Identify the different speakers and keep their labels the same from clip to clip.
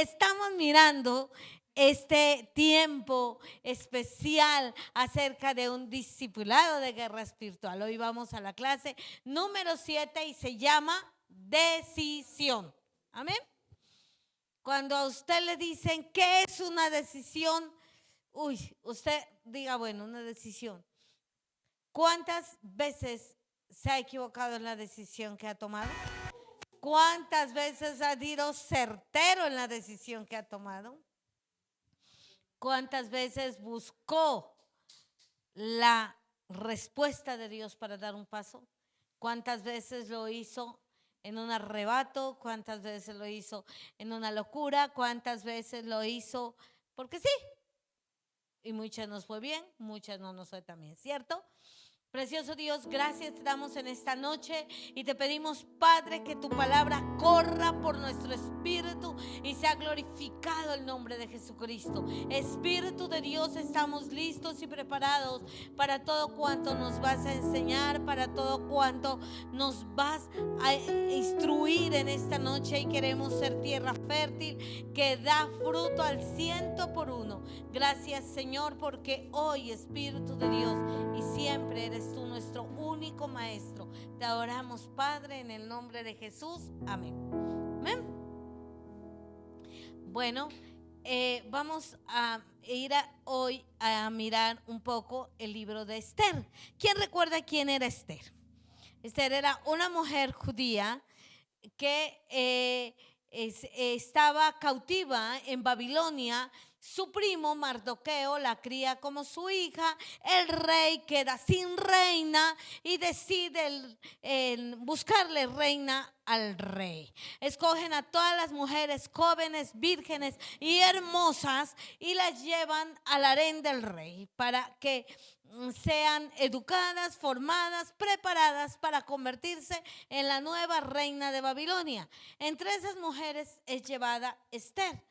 Speaker 1: estamos mirando este tiempo especial acerca de un discipulado de guerra espiritual. Hoy vamos a la clase número 7 y se llama decisión. Amén. Cuando a usted le dicen qué es una decisión, usted diga, bueno, una decisión. ¿Cuántas veces se ha equivocado en la decisión que ha tomado? ¿Cuántas veces ha sido certero en la decisión que ha tomado? ¿Cuántas veces buscó la respuesta de Dios para dar un paso? ¿Cuántas veces lo hizo en un arrebato? ¿Cuántas veces lo hizo en una locura? ¿Cuántas veces lo hizo porque sí? Y muchas nos fue bien, muchas no nos fue tan bien, ¿cierto? Precioso Dios, gracias te damos en esta noche y te pedimos, Padre, que tu palabra corra por nuestro espíritu y sea glorificado el nombre de Jesucristo. Espíritu de Dios, estamos listos y preparados para todo cuanto nos vas a enseñar, para todo cuanto nos vas a instruir en esta noche, y queremos ser tierra fértil que da fruto al 100%. Gracias, Señor, porque hoy, Espíritu de Dios, y siempre eres tú nuestro único maestro. Te adoramos, Padre, en el nombre de Jesús. Amén. Amén. Bueno, vamos a ir hoy a mirar un poco el libro de Esther. ¿Quién recuerda quién era Esther? Esther era una mujer judía que estaba cautiva en Babilonia. Su primo Mardoqueo la cría como su hija. El rey queda sin reina y decide buscarle reina al rey. Escogen a todas las mujeres jóvenes, vírgenes y hermosas y las llevan al harén del rey para que sean educadas, formadas, preparadas para convertirse en la nueva reina de Babilonia. Entre esas mujeres es llevada Esther.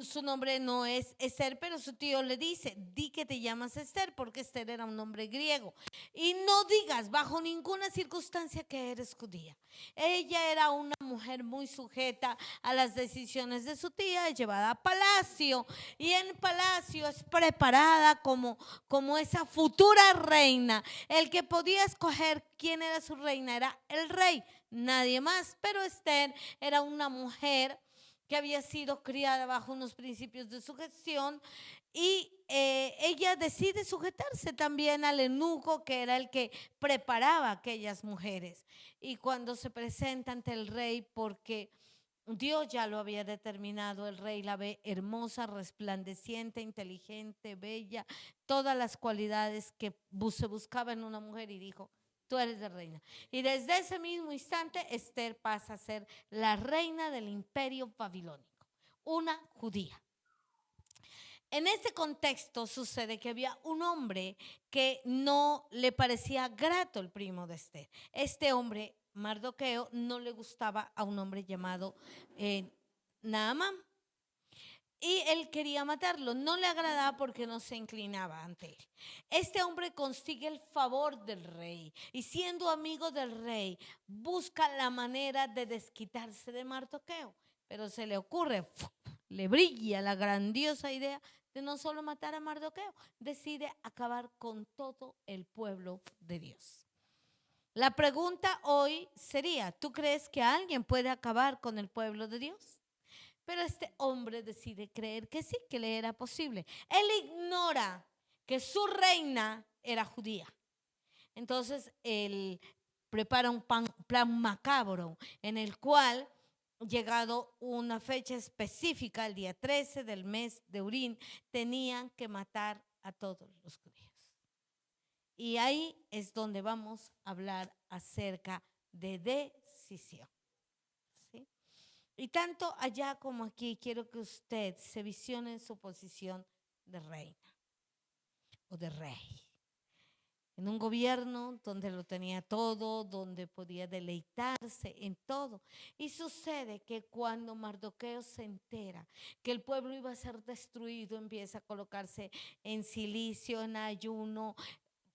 Speaker 1: Su nombre no es Esther, pero su tío le dice, di que te llamas Esther, porque Esther era un nombre griego. Y no digas bajo ninguna circunstancia que eres judía. Ella era una mujer muy sujeta a las decisiones de su tía, es llevada a palacio, y en palacio es preparada como esa futura reina. El que podía escoger quién era su reina era el rey, nadie más. Pero Esther era una mujer que había sido criada bajo unos principios de sujeción, y ella decide sujetarse también al eunuco, que era el que preparaba a aquellas mujeres. Y cuando se presenta ante el rey, porque Dios ya lo había determinado, el rey la ve hermosa, resplandeciente, inteligente, bella, todas las cualidades que se buscaba en una mujer, y dijo, tú eres la reina. Y desde ese mismo instante Esther pasa a ser la reina del imperio babilónico, una judía. En ese contexto sucede que había un hombre que no le parecía grato el primo de Esther. Este hombre, Mardoqueo, no le gustaba a un hombre llamado Naamán. Y él quería matarlo, no le agradaba porque no se inclinaba ante él. Este hombre consigue el favor del rey y, siendo amigo del rey, busca la manera de desquitarse de Mardoqueo. Pero se le ocurre, le brilla la grandiosa idea de no solo matar a Mardoqueo, decide acabar con todo el pueblo de Dios. La pregunta hoy sería, ¿tú crees que alguien puede acabar con el pueblo de Dios? Pero este hombre decide creer que sí, que le era posible. Él ignora que su reina era judía. Entonces él prepara un plan macabro en el cual, llegado una fecha específica, el día 13 del mes de Urín, tenían que matar a todos los judíos. Y ahí es donde vamos a hablar acerca de decisión. ¿Sí? Y tanto allá como aquí quiero que usted se visione en su posición de reina o de rey. En un gobierno donde lo tenía todo, donde podía deleitarse en todo. Y sucede que cuando Mardoqueo se entera que el pueblo iba a ser destruido, empieza a colocarse en silicio, en ayuno.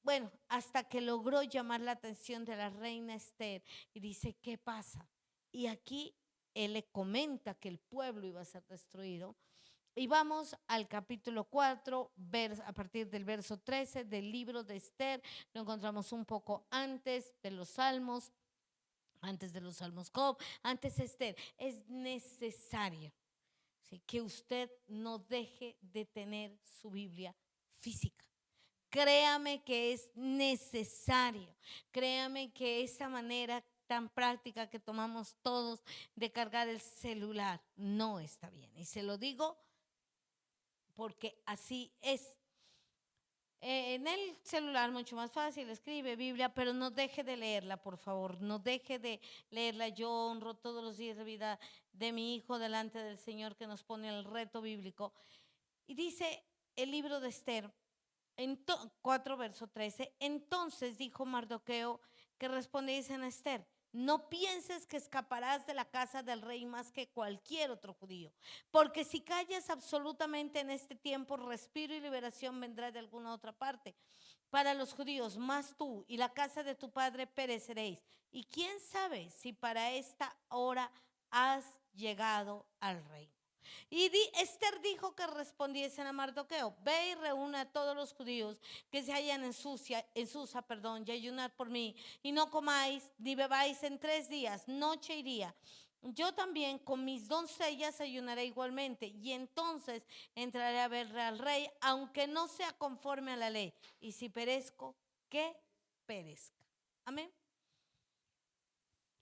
Speaker 1: Bueno, hasta que logró llamar la atención de la reina Esther y dice, ¿qué pasa? Y aquí él le comenta que el pueblo iba a ser destruido. Y vamos al capítulo 4, a partir del verso 13 del libro de Esther. Lo encontramos un poco antes de los Salmos, Job, antes Esther. Es necesario, ¿sí?, que usted no deje de tener su Biblia física. Créame que es necesario. Créame que esa manera tan práctica que tomamos todos de cargar el celular no está bien. Y se lo digo porque así es. En el celular mucho más fácil, escribe Biblia, pero no deje de leerla, por favor, no deje de leerla. Yo honro todos los días de vida de mi hijo delante del Señor, que nos pone el reto bíblico. Y dice el libro de Esther, 4 verso 13, entonces dijo Mardoqueo, que respondiesen a Esther: no pienses que escaparás de la casa del rey más que cualquier otro judío, porque si callas absolutamente en este tiempo, respiro y liberación vendrá de alguna otra parte para los judíos, mas tú y la casa de tu padre pereceréis. Y quién sabe si para esta hora has llegado al reino. Y Esther dijo que respondiesen a Mardoqueo: ve y reúne a todos los judíos que se hallan en Susa, y ayunad por mí, y no comáis ni bebáis en 3 días, noche y día. Yo también con mis doncellas ayunaré igualmente, y entonces entraré a ver al rey, aunque no sea conforme a la ley. Y si perezco, que perezca. Amén.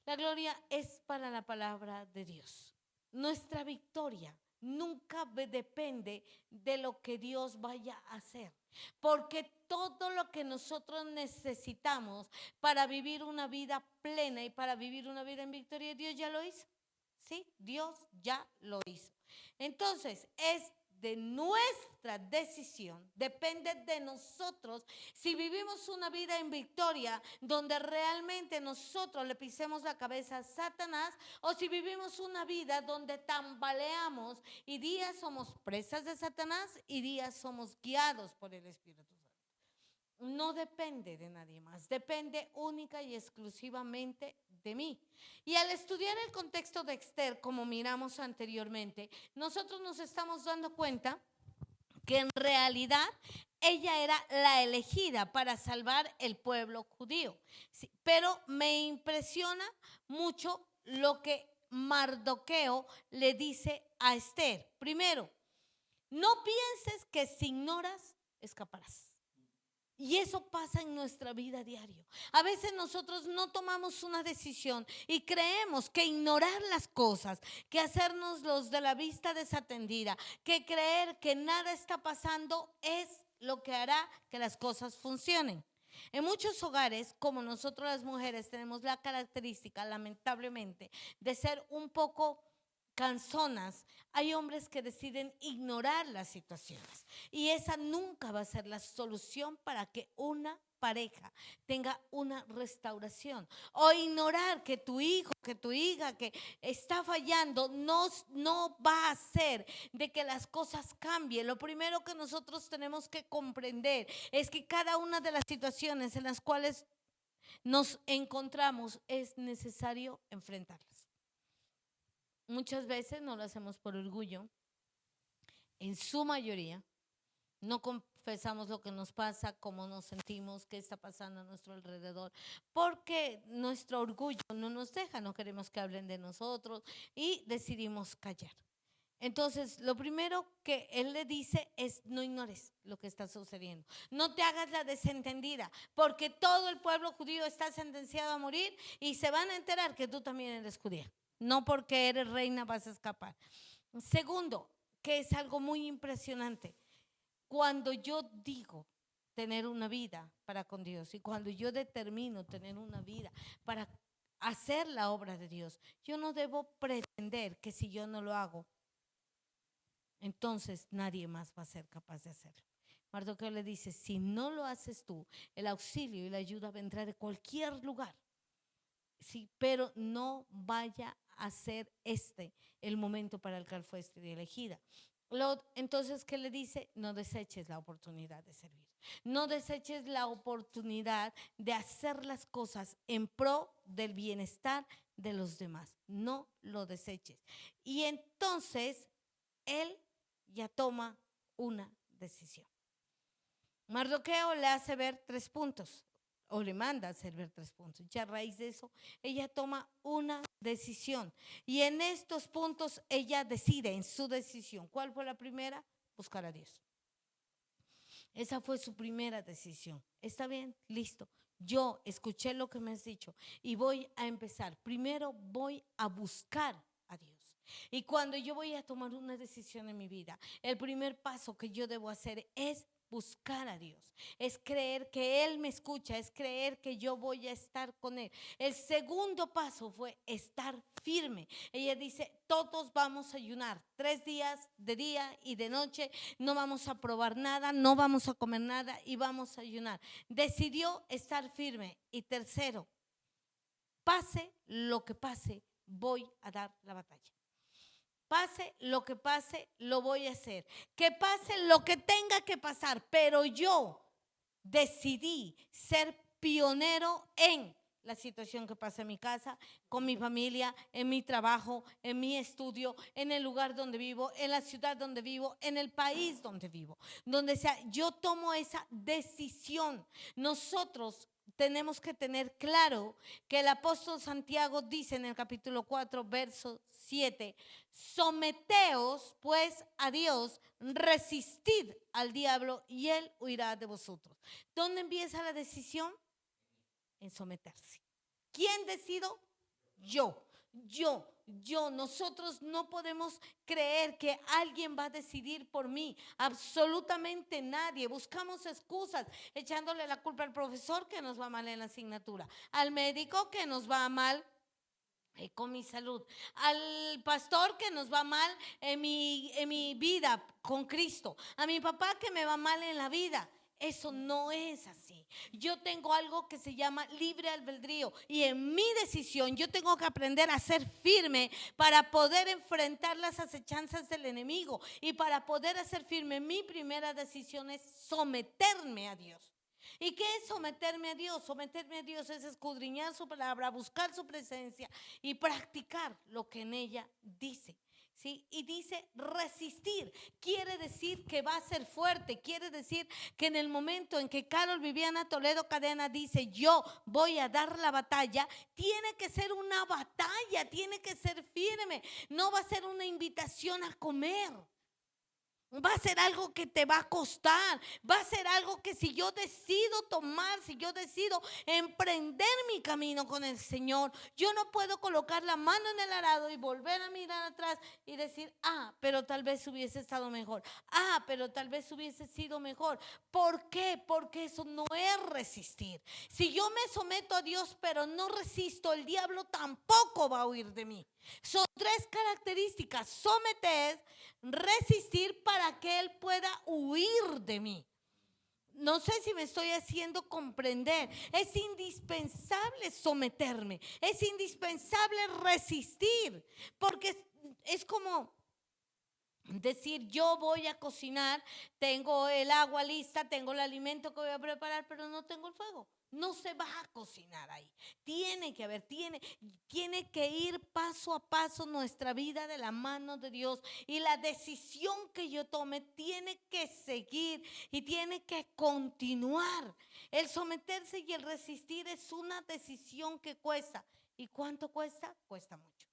Speaker 1: La gloria es para la palabra de Dios. Nuestra victoria nunca depende de lo que Dios vaya a hacer, porque todo lo que nosotros necesitamos para vivir una vida plena y para vivir una vida en victoria, Dios ya lo hizo. Sí, Dios ya lo hizo. Entonces, es de nuestra decisión, depende de nosotros si vivimos una vida en victoria donde realmente nosotros le pisemos la cabeza a Satanás, o si vivimos una vida donde tambaleamos y días somos presas de Satanás y días somos guiados por el Espíritu Santo. No depende de nadie más, depende única y exclusivamente de mí. Y al estudiar el contexto de Esther, como miramos anteriormente, nosotros nos estamos dando cuenta que en realidad ella era la elegida para salvar el pueblo judío. Sí, pero me impresiona mucho lo que Mardoqueo le dice a Esther. Primero, no pienses que si ignoras, escaparás. Y eso pasa en nuestra vida diaria. A veces nosotros no tomamos una decisión y creemos que ignorar las cosas, que hacernos los de la vista desatendida, que creer que nada está pasando es lo que hará que las cosas funcionen. En muchos hogares, como nosotros las mujeres tenemos la característica, lamentablemente, de ser un poco canzonas, hay hombres que deciden ignorar las situaciones, y esa nunca va a ser la solución para que una pareja tenga una restauración. O ignorar que tu hijo, que tu hija que está fallando no va a hacer de que las cosas cambien. Lo primero que nosotros tenemos que comprender es que cada una de las situaciones en las cuales nos encontramos es necesario enfrentarlas. Muchas veces no lo hacemos por orgullo. En su mayoría no confesamos lo que nos pasa, cómo nos sentimos, qué está pasando a nuestro alrededor, porque nuestro orgullo no nos deja, no queremos que hablen de nosotros y decidimos callar. Entonces, lo primero que él le dice es: no ignores lo que está sucediendo, no te hagas la desentendida, porque todo el pueblo judío está sentenciado a morir y se van a enterar que tú también eres judía. No porque eres reina vas a escapar. Segundo, que es algo muy impresionante, cuando yo digo tener una vida para con Dios y cuando yo determino tener una vida para hacer la obra de Dios, yo no debo pretender que si yo no lo hago, entonces nadie más va a ser capaz de hacerlo. Mardoqueo le dice: si no lo haces tú, el auxilio y la ayuda vendrá de cualquier lugar. Sí, pero no vaya a ser el momento para el cual fuiste elegida. Entonces, ¿qué le dice? No deseches la oportunidad de servir. No deseches la oportunidad de hacer las cosas en pro del bienestar de los demás. No lo deseches. Y entonces él ya toma una decisión. Mardoqueo le hace ver 3 puntos, o le manda a hacer ver 3 puntos. Ya a raíz de eso, ella toma una decisión. Y en estos puntos ella decide en su decisión. ¿Cuál fue la primera? Buscar a Dios. Esa fue su primera decisión. ¿Está bien? Listo. Yo escuché lo que me has dicho y voy a empezar. Primero voy a buscar a Dios. Y cuando yo voy a tomar una decisión en mi vida, el primer paso que yo debo hacer es buscar a Dios, es creer que Él me escucha, es creer que yo voy a estar con Él. El segundo paso fue estar firme. Ella dice, todos vamos a ayunar 3 días de día y de noche, no vamos a probar nada, no vamos a comer nada y vamos a ayunar. Decidió estar firme. Y tercero, pase lo que pase, voy a dar la batalla. Pase lo que pase, lo voy a hacer. Que pase lo que tenga que pasar, pero yo decidí ser pionero en la situación que pasa en mi casa, con mi familia, en mi trabajo, en mi estudio, en el lugar donde vivo, en la ciudad donde vivo, en el país donde vivo. Donde sea, yo tomo esa decisión. Nosotros tenemos que tener claro que el apóstol Santiago dice en el capítulo 4, verso 7, someteos pues a Dios, resistid al diablo y él huirá de vosotros. ¿Dónde empieza la decisión? En someterse. ¿Quién decido? Yo. Nosotros no podemos creer que alguien va a decidir por mí, absolutamente nadie. Buscamos excusas, echándole la culpa al profesor que nos va mal en la asignatura, al médico que nos va mal con mi salud, al pastor que nos va mal en mi vida con Cristo, a mi papá que me va mal en la vida. Eso no es así. Yo tengo algo que se llama libre albedrío y en mi decisión yo tengo que aprender a ser firme para poder enfrentar las acechanzas del enemigo. Y para poder hacer firme, mi primera decisión es someterme a Dios. ¿Y qué es someterme a Dios? Someterme a Dios es escudriñar su palabra, buscar su presencia y practicar lo que en ella dice. ¿Sí? Y dice resistir, quiere decir que va a ser fuerte, quiere decir que en el momento en que Carol Viviana Toledo Cadena dice yo voy a dar la batalla, tiene que ser una batalla, tiene que ser firme, no va a ser una invitación a comer. Va a ser algo que te va a costar, va a ser algo que si yo decido tomar, si yo decido emprender mi camino con el Señor, yo no puedo colocar la mano en el arado y volver a mirar atrás y decir, pero tal vez hubiese estado mejor, pero tal vez hubiese sido mejor. ¿Por qué? Porque eso no es resistir. Si yo me someto a Dios pero no resisto, el diablo tampoco va a huir de mí. Son 3 características: someter, resistir para que Él pueda huir de mí. No sé si me estoy haciendo comprender. Es indispensable someterme, es indispensable resistir, porque es como decir, yo voy a cocinar, tengo el agua lista, tengo el alimento que voy a preparar, pero no tengo el fuego. No se va a cocinar ahí. Tiene que haber, tiene que ir paso a paso nuestra vida de la mano de Dios. Y la decisión que yo tome tiene que seguir y tiene que continuar. El someterse y el resistir es una decisión que cuesta. ¿Y cuánto cuesta? Cuesta mucho.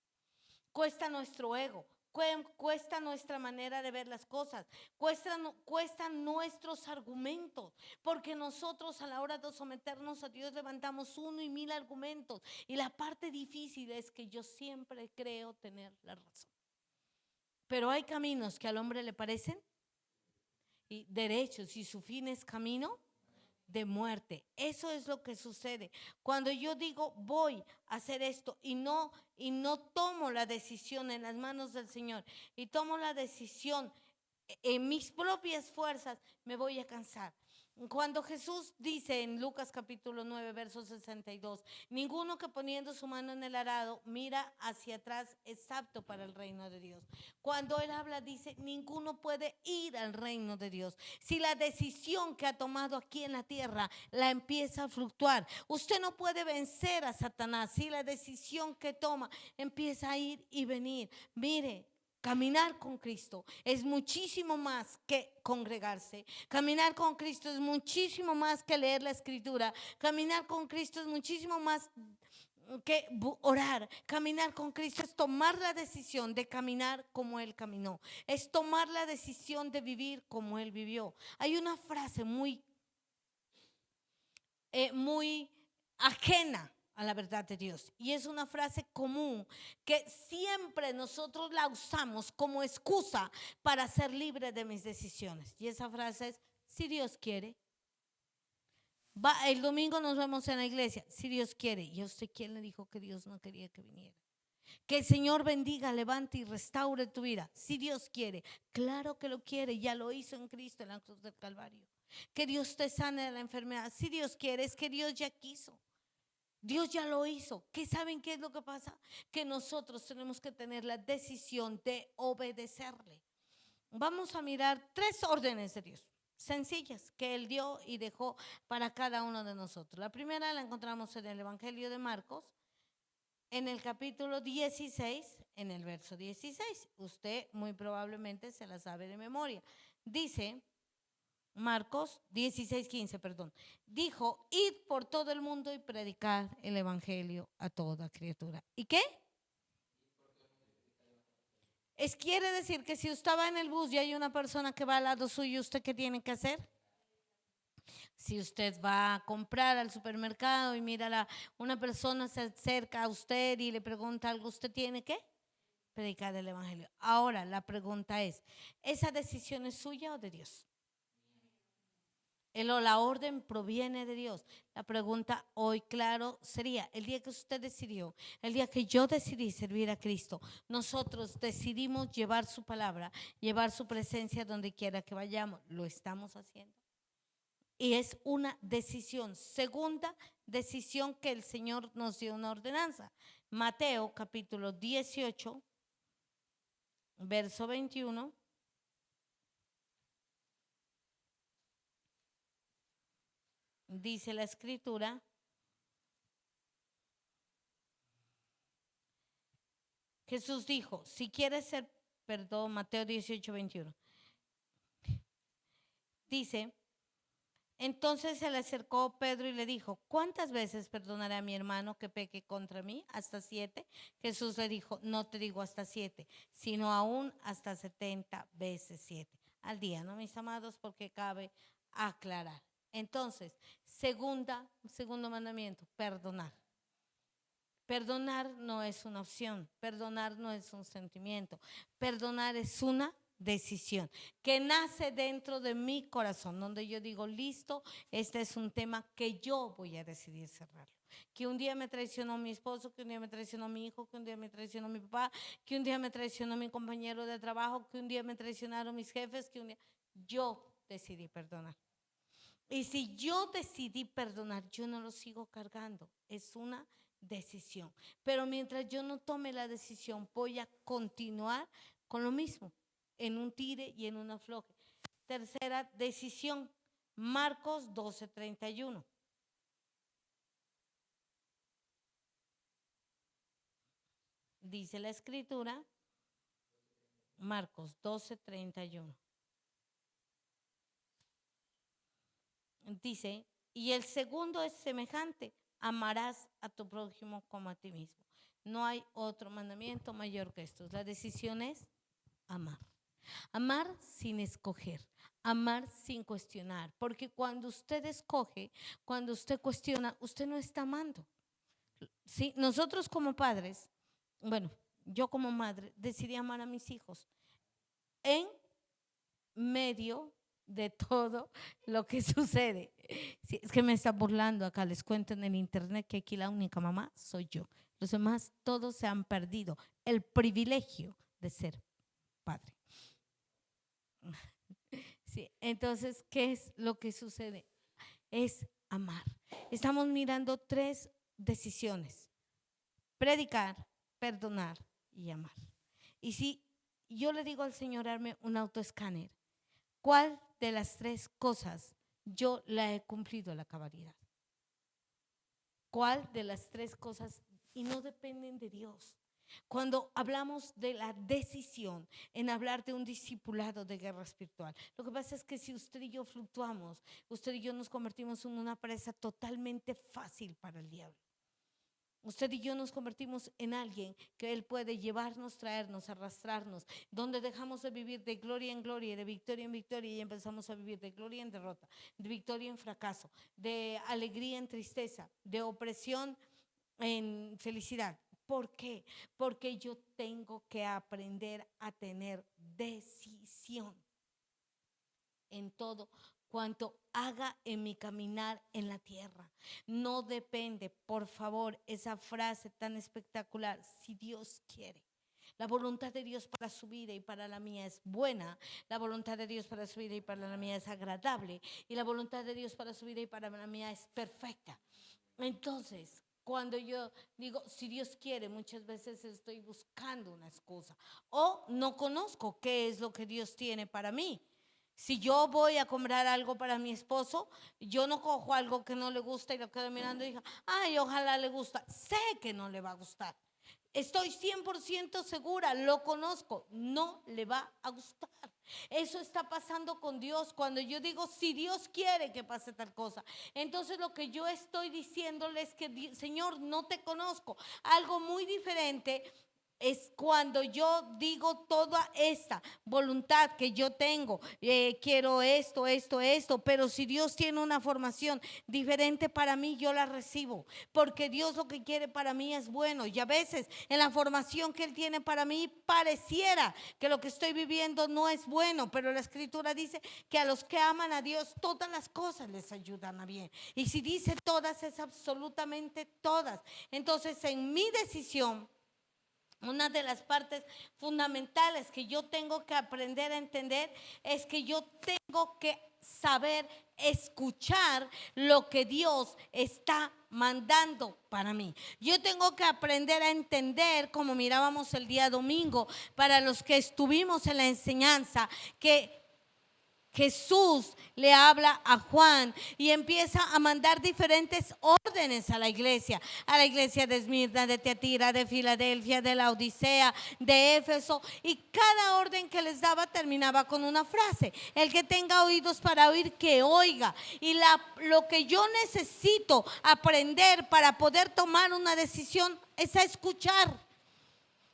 Speaker 1: Cuesta nuestro ego. Cuesta nuestra manera de ver las cosas, cuestan nuestros argumentos, porque nosotros a la hora de someternos a Dios levantamos 1 y 1000 argumentos, y la parte difícil es que yo siempre creo tener la razón, pero hay caminos que al hombre le parecen y derechos, y su fin es camino de muerte. Eso es lo que sucede cuando yo digo voy a hacer esto y no tomo la decisión en las manos del Señor y tomo la decisión en mis propias fuerzas. Me voy a cansar, Cuando Jesús dice en Lucas capítulo 9, verso 62, ninguno que poniendo su mano en el arado mira hacia atrás es apto para el reino de Dios. Cuando él habla, dice, ninguno puede ir al reino de Dios. Si la decisión que ha tomado aquí en la tierra la empieza a fluctuar, usted no puede vencer a Satanás. Si la decisión que toma empieza a ir y venir, mire. Caminar con Cristo es muchísimo más que congregarse. Caminar con Cristo es muchísimo más que leer la escritura. Caminar con Cristo es muchísimo más que orar. Caminar con Cristo es tomar la decisión de caminar como Él caminó. Es tomar la decisión de vivir como Él vivió. Hay una frase muy ajena a la verdad de Dios. Y es una frase común que siempre nosotros la usamos como excusa para ser libre de mis decisiones. Y esa frase es, si Dios quiere. El domingo nos vemos en la iglesia, si Dios quiere. ¿Y a usted quién le dijo que Dios no quería que viniera? Que el Señor bendiga, levante y restaure tu vida, si Dios quiere. Claro que lo quiere, ya lo hizo en Cristo en la cruz del Calvario. Que Dios te sane de la enfermedad, si Dios quiere, es que Dios ya quiso. Dios ya lo hizo. ¿Qué saben qué es lo que pasa? Que nosotros tenemos que tener la decisión de obedecerle. Vamos a mirar 3 órdenes de Dios sencillas que Él dio y dejó para cada uno de nosotros. La primera la encontramos en el Evangelio de Marcos, en el capítulo 16, en el verso 16. Usted muy probablemente se la sabe de memoria. Dice Marcos 16:15, perdón. Dijo, id por todo el mundo y predicad el Evangelio a toda criatura. ¿Y qué? Quiere decir que si usted va en el bus y hay una persona que va al lado suyo, ¿usted qué tiene que hacer? Si usted va a comprar al supermercado y mira una persona se acerca a usted y le pregunta algo, ¿usted tiene que predicar el Evangelio? Ahora la pregunta es, ¿esa decisión es suya o de Dios? La orden proviene de Dios. La pregunta hoy, claro, sería, el día que usted decidió, el día que yo decidí servir a Cristo, nosotros decidimos llevar su palabra, llevar su presencia donde quiera que vayamos. ¿Lo estamos haciendo? Y es una decisión. Segunda decisión que el Señor nos dio una ordenanza. Mateo capítulo 18, verso 21. Dice la escritura, Jesús dijo, si quieres ser, perdón, Mateo 18, 21. Dice, entonces se le acercó Pedro y le dijo, ¿cuántas veces perdonaré a mi hermano que peque contra mí? ¿Hasta 7? Jesús le dijo, no te digo hasta 7, sino aún hasta 70 veces 7 al día, ¿no, mis amados? Porque cabe aclarar. Entonces, segundo mandamiento, perdonar. Perdonar no es una opción, perdonar no es un sentimiento, perdonar es una decisión que nace dentro de mi corazón, donde yo digo, listo, este es un tema que yo voy a decidir cerrarlo. Que un día me traicionó mi esposo, que un día me traicionó mi hijo, que un día me traicionó mi papá, que un día me traicionó mi compañero de trabajo, que un día me traicionaron mis jefes, que un día yo decidí perdonar. Y si yo decidí perdonar, yo no lo sigo cargando, es una decisión. Pero mientras yo no tome la decisión, voy a continuar con lo mismo, en un tire y en un afloje. Tercera decisión, Marcos 12:31. Dice la escritura, Marcos 12:31. Dice, y el segundo es semejante, amarás a tu prójimo como a ti mismo. No hay otro mandamiento mayor que estos. La decisión es amar. Amar sin escoger, amar sin cuestionar, porque cuando usted escoge, cuando usted cuestiona, usted no está amando. ¿Sí? Nosotros como padres, bueno, yo como madre decidí amar a mis hijos en medio de todo lo que sucede. Sí, es que me está burlando acá, les cuento en el internet que aquí la única mamá soy yo. Los demás todos se han perdido el privilegio de ser padre. Sí, entonces, ¿qué es lo que sucede? es amar. Estamos mirando 3 decisiones: predicar, perdonar y amar. Y si yo le digo al Señor, darme un autoescáner, ¿cuál de las 3 cosas yo la he cumplido a la cabalidad? ¿Cuál de las 3 cosas? Y no dependen de Dios. Cuando hablamos de la decisión en hablar de un discipulado de guerra espiritual, lo que pasa es que si usted y yo fluctuamos, usted y yo nos convertimos en una presa totalmente fácil para el diablo. Usted y yo nos convertimos en alguien que Él puede llevarnos, traernos, arrastrarnos, donde dejamos de vivir de gloria en gloria, de victoria en victoria, y empezamos a vivir de gloria en derrota, de victoria en fracaso, de alegría en tristeza, de opresión en felicidad. ¿Por qué? Porque yo tengo que aprender a tener decisión en todo cuanto haga en mi caminar en la tierra. No depende, por favor, esa frase tan espectacular: si Dios quiere. La voluntad de Dios para su vida y para la mía es buena. La voluntad de Dios para su vida y para la mía es agradable. Y la voluntad de Dios para su vida y para la mía es perfecta. Entonces, cuando yo digo si Dios quiere, muchas veces estoy buscando una excusa o no conozco qué es lo que Dios tiene para mí. Si yo voy a comprar algo para mi esposo, yo no cojo algo que no le gusta y lo quedo mirando y digo, ay, ojalá le gusta. Sé que no le va a gustar. Estoy 100% segura, lo conozco, no le va a gustar. Eso está pasando con Dios. Cuando yo digo, si Dios quiere que pase tal cosa, entonces lo que yo estoy diciéndole es que, Señor, no te conozco. Algo muy diferente es cuando yo digo toda esta voluntad que yo tengo, quiero esto, pero si Dios tiene una formación diferente para mí, yo la recibo, porque Dios lo que quiere para mí es bueno. Y a veces en la formación que Él tiene para mí pareciera que lo que estoy viviendo no es bueno, pero la Escritura dice que a los que aman a Dios todas las cosas les ayudan a bien. Y si dice todas, es absolutamente todas. Entonces, en mi decisión, una de las partes fundamentales que yo tengo que aprender a entender es que yo tengo que saber escuchar lo que Dios está mandando para mí. Yo tengo que aprender a entender, como mirábamos el día domingo, para los que estuvimos en la enseñanza, que Jesús le habla a Juan y empieza a mandar diferentes órdenes a la iglesia de Esmirna, de Teatira, de Filadelfia, de la Odisea, de Éfeso, y cada orden que les daba terminaba con una frase: el que tenga oídos para oír, que oiga. Y lo que yo necesito aprender para poder tomar una decisión es a escuchar.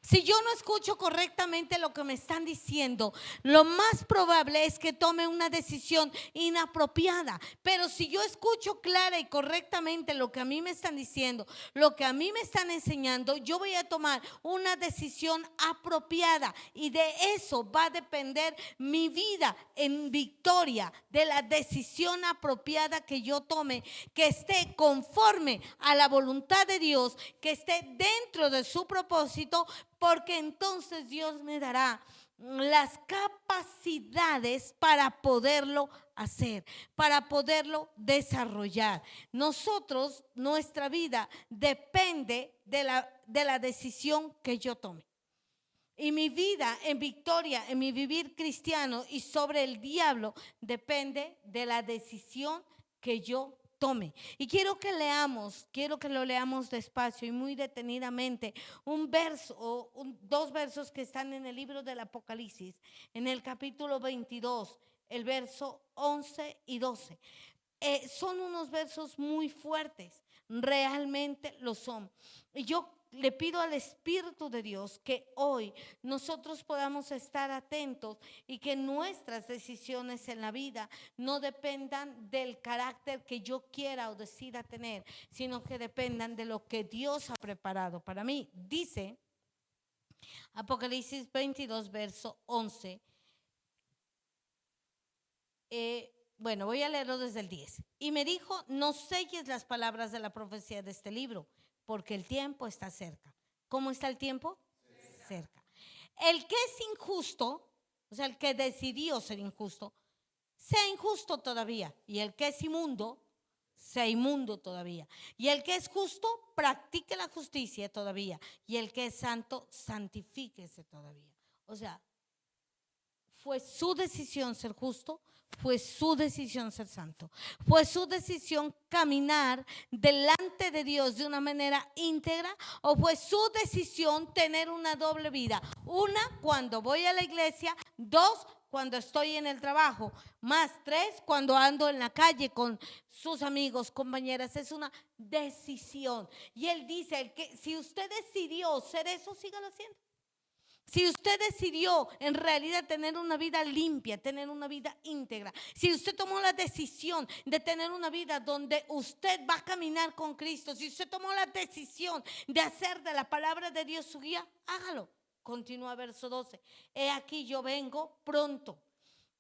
Speaker 1: Si yo no escucho correctamente lo que me están diciendo, lo más probable es que tome una decisión inapropiada. Pero si yo escucho clara y correctamente lo que a mí me están diciendo, lo que a mí me están enseñando, yo voy a tomar una decisión apropiada. Y de eso va a depender mi vida en victoria, de la decisión apropiada que yo tome, que esté conforme a la voluntad de Dios, que esté dentro de su propósito, porque entonces Dios me dará las capacidades para poderlo hacer, para poderlo desarrollar. Nosotros, nuestra vida depende de la decisión que yo tome. Y mi vida en victoria, en mi vivir cristiano y sobre el diablo, depende de la decisión que yo tome. Y quiero que lo leamos despacio y muy detenidamente, un verso o dos versos que están en el libro del Apocalipsis, en el capítulo 22, el verso 11 y 12. Son unos versos muy fuertes, realmente lo son. Y yo le pido al Espíritu de Dios que hoy nosotros podamos estar atentos y que nuestras decisiones en la vida no dependan del carácter que yo quiera o decida tener, sino que dependan de lo que Dios ha preparado para mí. Dice Apocalipsis 22, verso 11. Bueno, voy a leerlo desde el 10. Y me dijo, no selles las palabras de la profecía de este libro, porque el tiempo está cerca. ¿Cómo está el tiempo? Cerca. El que es injusto, o sea, el que decidió ser injusto, sea injusto todavía. Y el que es inmundo, sea inmundo todavía. Y el que es justo, practique la justicia todavía. Y el que es santo, santifíquese todavía. O sea, fue su decisión ser justo, fue su decisión ser santo, fue su decisión caminar delante de Dios de una manera íntegra, o fue su decisión tener una doble vida. Una, cuando voy a la iglesia; dos, cuando estoy en el trabajo; más tres, cuando ando en la calle con sus amigos, compañeras. Es una decisión. Y él dice, el que, si usted decidió ser eso, sígalo haciendo. Si usted decidió en realidad tener una vida limpia, tener una vida íntegra, si usted tomó la decisión de tener una vida donde usted va a caminar con Cristo, si usted tomó la decisión de hacer de la palabra de Dios su guía, hágalo. Continúa verso 12. He aquí yo vengo pronto,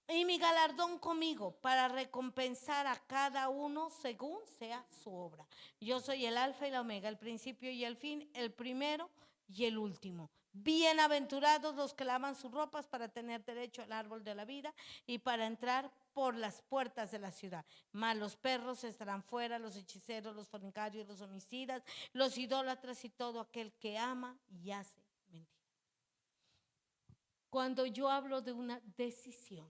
Speaker 1: y mi galardón conmigo, para recompensar a cada uno según sea su obra. Yo soy el alfa y la omega, el principio y el fin, el primero y el último. Bienaventurados los que lavan sus ropas para tener derecho al árbol de la vida y para entrar por las puertas de la ciudad. Mas los perros estarán fuera, los hechiceros, los fornicarios, los homicidas, los idólatras y todo aquel que ama y hace mentira. Cuando yo hablo de una decisión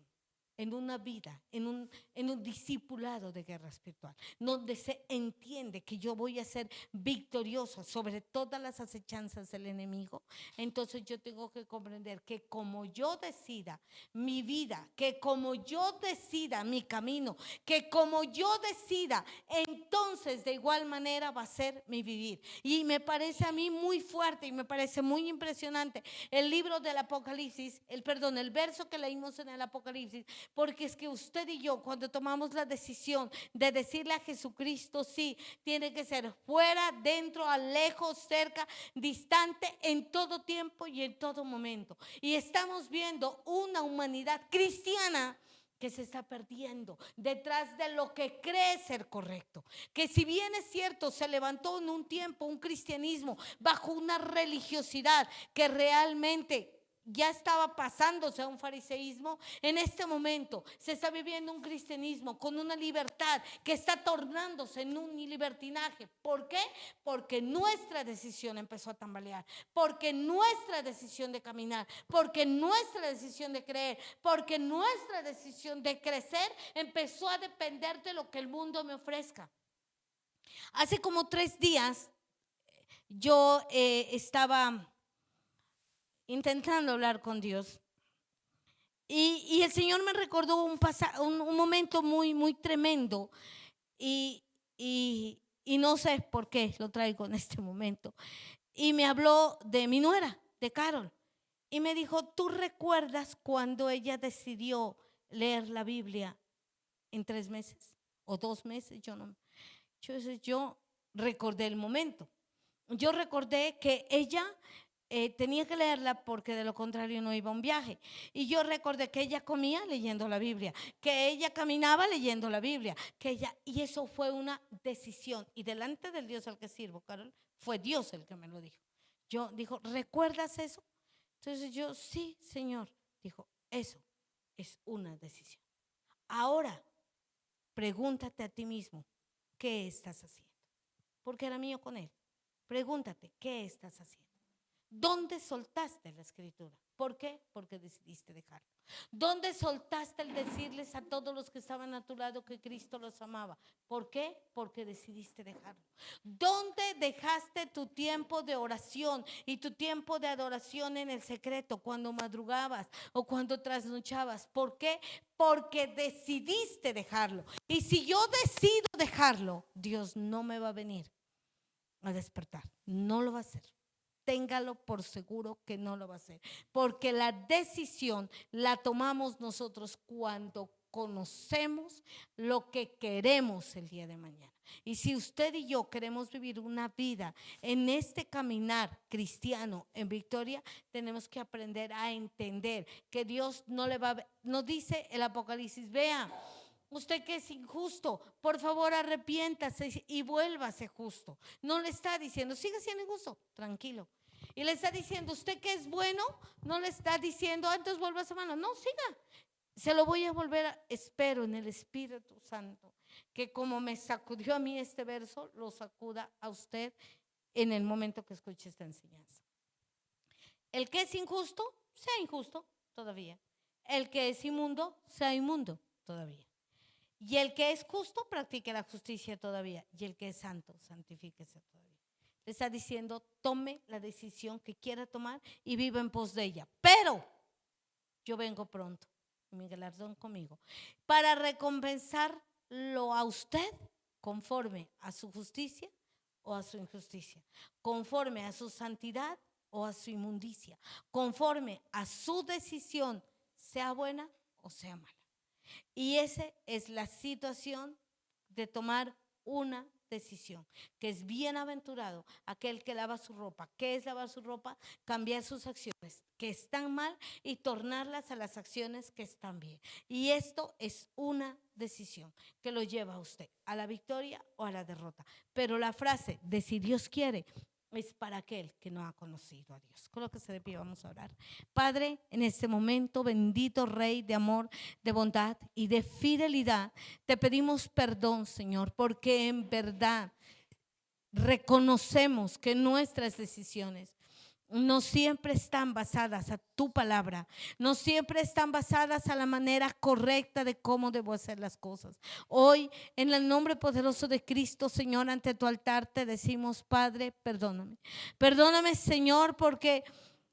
Speaker 1: en una vida, en un discipulado de guerra espiritual, donde se entiende que yo voy a ser victorioso sobre todas las acechanzas del enemigo, entonces yo tengo que comprender que como yo decida mi vida, que como yo decida mi camino, que como yo decida, entonces de igual manera va a ser mi vivir. Y me parece a mí muy fuerte y me parece muy impresionante el libro del Apocalipsis, el verso que leímos en el Apocalipsis. Porque es que usted y yo, cuando tomamos la decisión de decirle a Jesucristo sí, tiene que ser fuera, dentro, lejos, cerca, distante, en todo tiempo y en todo momento. Y estamos viendo una humanidad cristiana que se está perdiendo detrás de lo que cree ser correcto. Que si bien es cierto, se levantó en un tiempo un cristianismo bajo una religiosidad que realmente ya estaba pasándose a un fariseísmo, en este momento se está viviendo un cristianismo con una libertad que está tornándose en un libertinaje. ¿Por qué? Porque nuestra decisión empezó a tambalear, porque nuestra decisión de caminar, porque nuestra decisión de creer, porque nuestra decisión de crecer empezó a depender de lo que el mundo me ofrezca. Hace como 3 días yo estaba intentando hablar con Dios. Y el Señor me recordó un momento muy, muy tremendo. Y, y no sé por qué lo traigo en este momento. Y me habló de mi nuera, de Carol. Y me dijo, ¿tú recuerdas cuando ella decidió leer la Biblia en 3 meses o 2 meses? Yo recordé el momento. Yo recordé que ella tenía que leerla porque de lo contrario no iba a un viaje. Y yo recordé que ella comía leyendo la Biblia, que ella caminaba leyendo la Biblia, y eso fue una decisión. Y delante del Dios al que sirvo, Carol, fue Dios el que me lo dijo. Dijo, ¿recuerdas eso? Entonces yo, sí, Señor. Dijo, eso es una decisión. Ahora, pregúntate a ti mismo, ¿qué estás haciendo? Porque era mío con él. Pregúntate, ¿qué estás haciendo? ¿Dónde soltaste la escritura? ¿Por qué? Porque decidiste dejarlo. ¿Dónde soltaste el decirles a todos los que estaban a tu lado que Cristo los amaba? ¿Por qué? Porque decidiste dejarlo. ¿Dónde dejaste tu tiempo de oración y tu tiempo de adoración en el secreto cuando madrugabas o cuando trasnochabas? ¿Por qué? Porque decidiste dejarlo. Y si yo decido dejarlo, Dios no me va a venir a despertar. No lo va a hacer. Téngalo por seguro que no lo va a hacer, porque la decisión la tomamos nosotros cuando conocemos lo que queremos el día de mañana. Y si usted y yo queremos vivir una vida en este caminar cristiano en victoria, tenemos que aprender a entender que Dios no dice el Apocalipsis, vea, usted que es injusto, por favor arrepiéntase y vuélvase justo. No le está diciendo, siga siendo injusto, tranquilo. Y le está diciendo, usted que es bueno, no le está diciendo, entonces vuelva a ser malo. No, siga. Se lo voy a volver, espero en el Espíritu Santo, que como me sacudió a mí este verso, lo sacuda a usted en el momento que escuche esta enseñanza. El que es injusto, sea injusto todavía. El que es inmundo, sea inmundo todavía. Y el que es justo, practique la justicia todavía. Y el que es santo, santifíquese todavía. Le está diciendo, tome la decisión que quiera tomar y viva en pos de ella. Pero yo vengo pronto, mi galardón conmigo, para recompensarlo a usted conforme a su justicia o a su injusticia, conforme a su santidad o a su inmundicia, conforme a su decisión, sea buena o sea mala. Y esa es la situación de tomar una decisión, que es bienaventurado aquel que lava su ropa. ¿Qué es lavar su ropa? Cambiar sus acciones que están mal y tornarlas a las acciones que están bien. Y esto es una decisión que lo lleva a usted a la victoria o a la derrota. Pero la frase de si Dios quiere es para aquel que no ha conocido a Dios. Colóquese de pie, vamos a orar. Padre, en este momento, bendito Rey de amor, de bondad y de fidelidad, te pedimos perdón, Señor, porque en verdad reconocemos que nuestras decisiones no siempre están basadas a tu palabra, no siempre están basadas a la manera correcta de cómo debo hacer las cosas. Hoy, en el nombre poderoso de Cristo, Señor, ante tu altar te decimos, Padre, perdóname. Perdóname, Señor, porque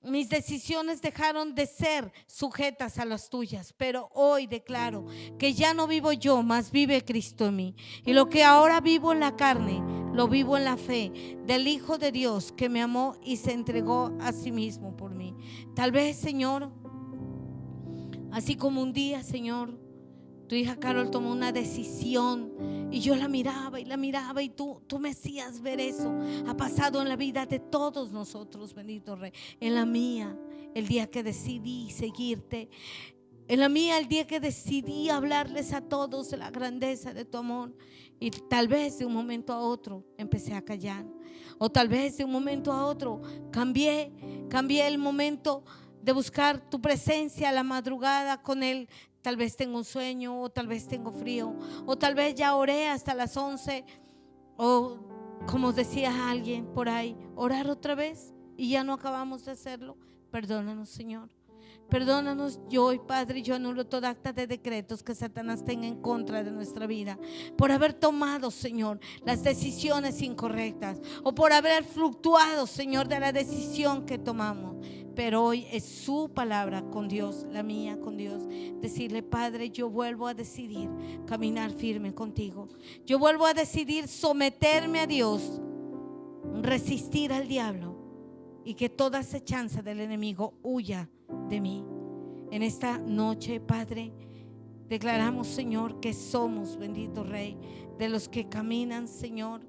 Speaker 1: mis decisiones dejaron de ser sujetas a las tuyas, pero hoy declaro que ya no vivo yo, mas vive Cristo en mí. Y lo que ahora vivo en la carne, lo vivo en la fe del Hijo de Dios que me amó y se entregó a sí mismo por mí. Tal vez, Señor, así como un día, Señor, tu hija Carol tomó una decisión y yo la miraba y tú me hacías ver eso. Ha pasado en la vida de todos nosotros, bendito Rey. En la mía, el día que decidí seguirte. En la mía, el día que decidí hablarles a todos de la grandeza de tu amor. Y tal vez de un momento a otro empecé a callar. O tal vez de un momento a otro cambié el momento de buscar tu presencia a la madrugada con él. Tal vez tengo un sueño, o tal vez tengo frío, o tal vez ya oré hasta las 11, o como decía alguien por ahí, orar otra vez y ya no acabamos de hacerlo. Perdónanos, Señor. Perdónanos. Yo hoy, Padre, yo anulo toda acta de decretos que Satanás tenga en contra de nuestra vida por haber tomado, Señor, las decisiones incorrectas, o por haber fluctuado, Señor, de la decisión que tomamos. Pero hoy es su palabra con Dios, la mía con Dios. Decirle, Padre, yo vuelvo a decidir caminar firme contigo. Yo vuelvo a decidir someterme a Dios, resistir al diablo, y que toda acechanza del enemigo huya de mí. En esta noche, Padre, declaramos, Señor, que somos, bendito Rey, de los que caminan, Señor,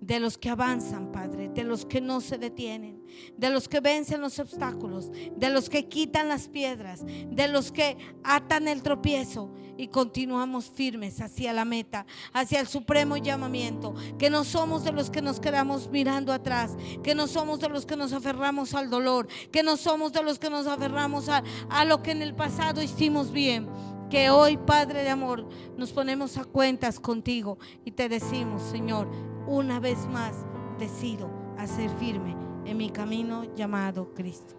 Speaker 1: de los que avanzan, Padre, de los que no se detienen, de los que vencen los obstáculos, de los que quitan las piedras, de los que atan el tropiezo y continuamos firmes hacia la meta, hacia el supremo llamamiento. Que no somos de los que nos quedamos mirando atrás, que no somos de los que nos aferramos al dolor, que no somos de los que nos aferramos a lo que en el pasado hicimos bien. Que hoy, Padre de amor, nos ponemos a cuentas contigo y te decimos, Señor, una vez más decido hacer firme en mi camino llamado Cristo.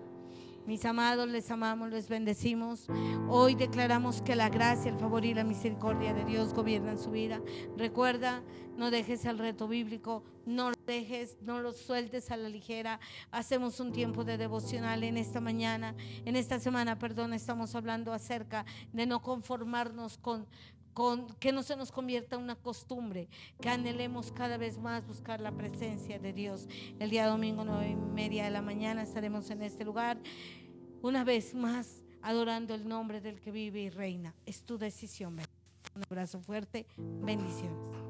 Speaker 1: Mis amados, les amamos, les bendecimos. Hoy declaramos que la gracia, el favor y la misericordia de Dios gobiernan su vida. Recuerda, no dejes el reto bíblico, no lo dejes, no lo sueltes a la ligera. Hacemos un tiempo de devocional en esta mañana, en esta semana, perdón, estamos hablando acerca de no conformarnos con que no se nos convierta en una costumbre, que anhelemos cada vez más buscar la presencia de Dios. El día domingo 9:30 de la mañana estaremos en este lugar una vez más adorando el nombre del que vive y reina. Es tu decisión. Un abrazo fuerte, bendiciones.